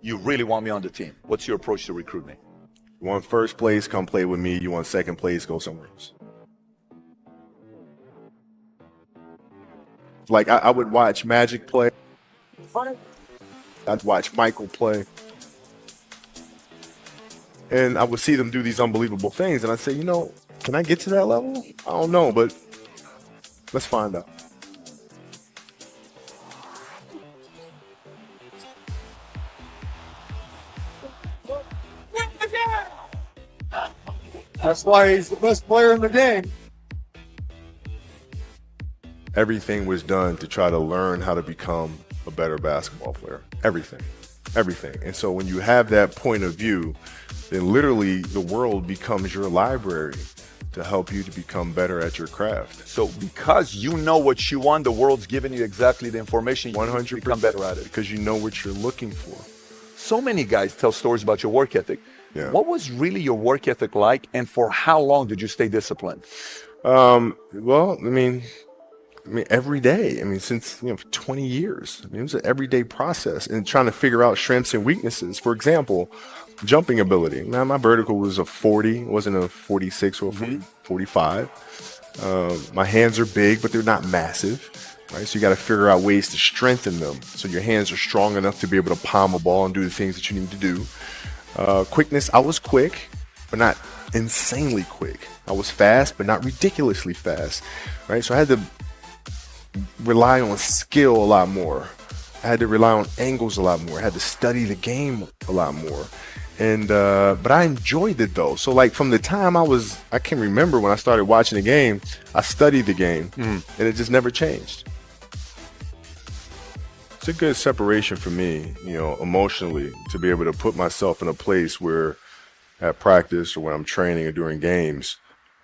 you really want me on the team? What's your approach to recruiting? You want first place, come play with me. You want second place, go somewhere else. Like, I would watch Magic play. I'd watch Michael play. And I would see them do these unbelievable things. And I'd say, can I get to that level? I don't know, but let's find out. That's why he's the best player in the game. Everything was done to try to learn how to become a better basketball player. Everything. And so when you have that point of view, then literally the world becomes your library to help you to become better at your craft. So because you know what you want, the world's giving you exactly the information, you 100% become better at it. Because you know what you're looking for. So many guys tell stories about your work ethic. Yeah. What was really your work ethic like, and for how long did you stay disciplined? Well, I mean, every day. Since 20 years. It was an everyday process, and trying to figure out strengths and weaknesses. For example, jumping ability. Now, my vertical was a 40, it wasn't a 46 or a 45. My hands are big, but they're not massive. Right, so you got to figure out ways to strengthen them so your hands are strong enough to be able to palm a ball and do the things that you need to do. Quickness, I was quick, but not insanely quick. I was fast, but not ridiculously fast. Right, so I had to rely on skill a lot more. I had to rely on angles a lot more. I had to study the game a lot more. And but I enjoyed it though. So like from the time I can remember when I started watching the game, I studied the game and it just never changed. It's a good separation for me, emotionally, to be able to put myself in a place where at practice or when I'm training or during games,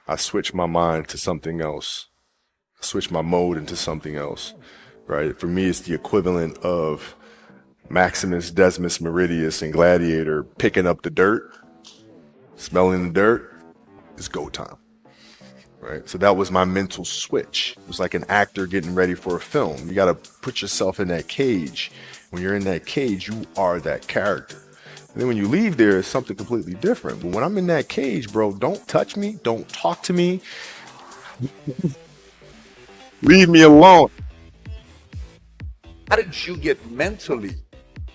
I switch my mind to something else. I switch my mode into something else, right? For me, it's the equivalent of Maximus, Decimus, Meridius, and Gladiator picking up the dirt, smelling the dirt. It's go time, right? So that was my mental switch. It was like an actor getting ready for a film. You got to put yourself in that cage. When you're in that cage, you are that character. And then when you leave there, it's something completely different. But when I'm in that cage, bro, don't touch me. Don't talk to me. Leave me alone. How did you get mentally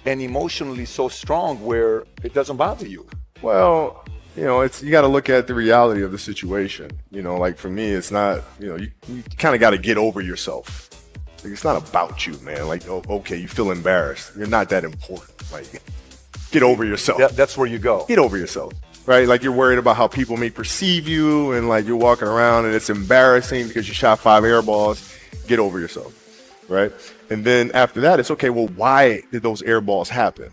and emotionally so strong where it doesn't bother you? Well, you got to look at the reality of the situation. Like for me, it's not, you kind of got to get over yourself. Like, it's not about you, man. Like, okay, you feel embarrassed. You're not that important. Like, get over yourself. That's where you go. Get over yourself, right? Like you're worried about how people may perceive you, and like you're walking around and it's embarrassing because you shot 5 air balls. Get over yourself, right? And then after that, it's okay, well, why did those air balls happen?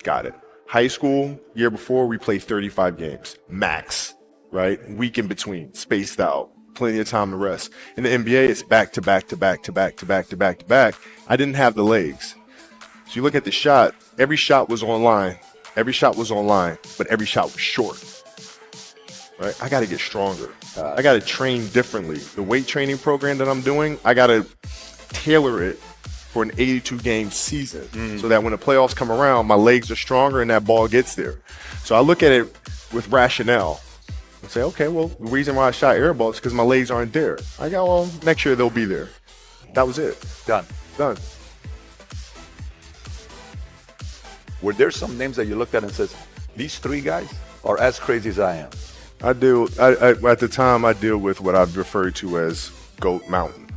Got it. High school, year before, we played 35 games, max, right? Week in between, spaced out, plenty of time to rest. In the NBA, it's back to back to back to back to back to back to back. I didn't have the legs. So you look at the shot, every shot was online. Every shot was online, but every shot was short, right? I got to get stronger. I got to train differently. The weight training program that I'm doing, I got to tailor it for an 82-game season so that when the playoffs come around, my legs are stronger and that ball gets there. So I look at it with rationale and say, okay, well, the reason why I shot air balls is because my legs aren't there. I go, well, next year they'll be there. That was it. Done. Were there some names that you looked at and says, these 3 guys are as crazy as I am? I at the time, I deal with what I've referred to as Goat Mountain.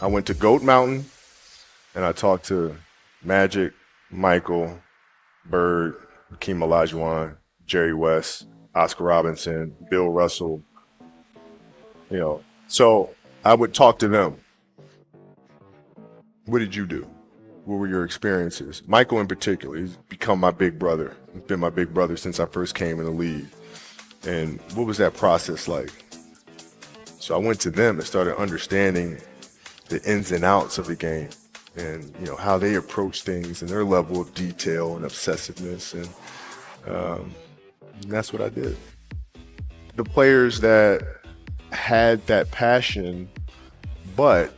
I went to Goat Mountain and I talked to Magic, Michael, Bird, Hakeem Olajuwon, Jerry West, Oscar Robinson, Bill Russell. So I would talk to them. What did you do? What were your experiences? Michael in particular, he's become my big brother. He's been my big brother since I first came in the league. And what was that process like? So I went to them and started understanding the ins and outs of the game and, how they approach things and their level of detail and obsessiveness. And that's what I did. The players that had that passion but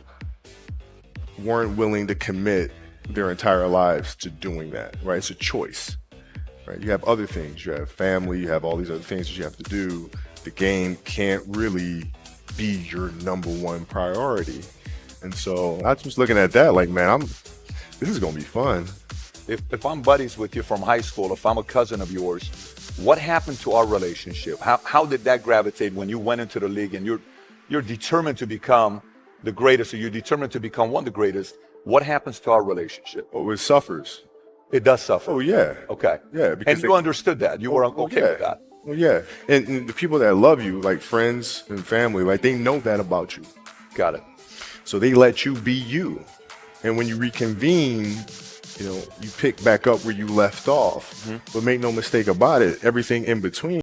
weren't willing to commit their entire lives to doing that, right? It's a choice, right? You have other things. You have family. You have all these other things that you have to do. The game can't really be your number one priority. And so I was looking at that like, man, this is going to be fun. If I'm buddies with you from high school, if I'm a cousin of yours, what happened to our relationship? How did that gravitate when you went into the league and you're determined to become the greatest, or you're determined to become one of the greatest? What happens to our relationship? Oh, it suffers. It does suffer. Oh, yeah. Okay. Yeah. And you understood that. You were okay with that. Well, yeah. And the people that love you, like friends and family, like they know that about you. Got it. So they let you be you. And when you reconvene, you pick back up where you left off. But make no mistake about it, everything in between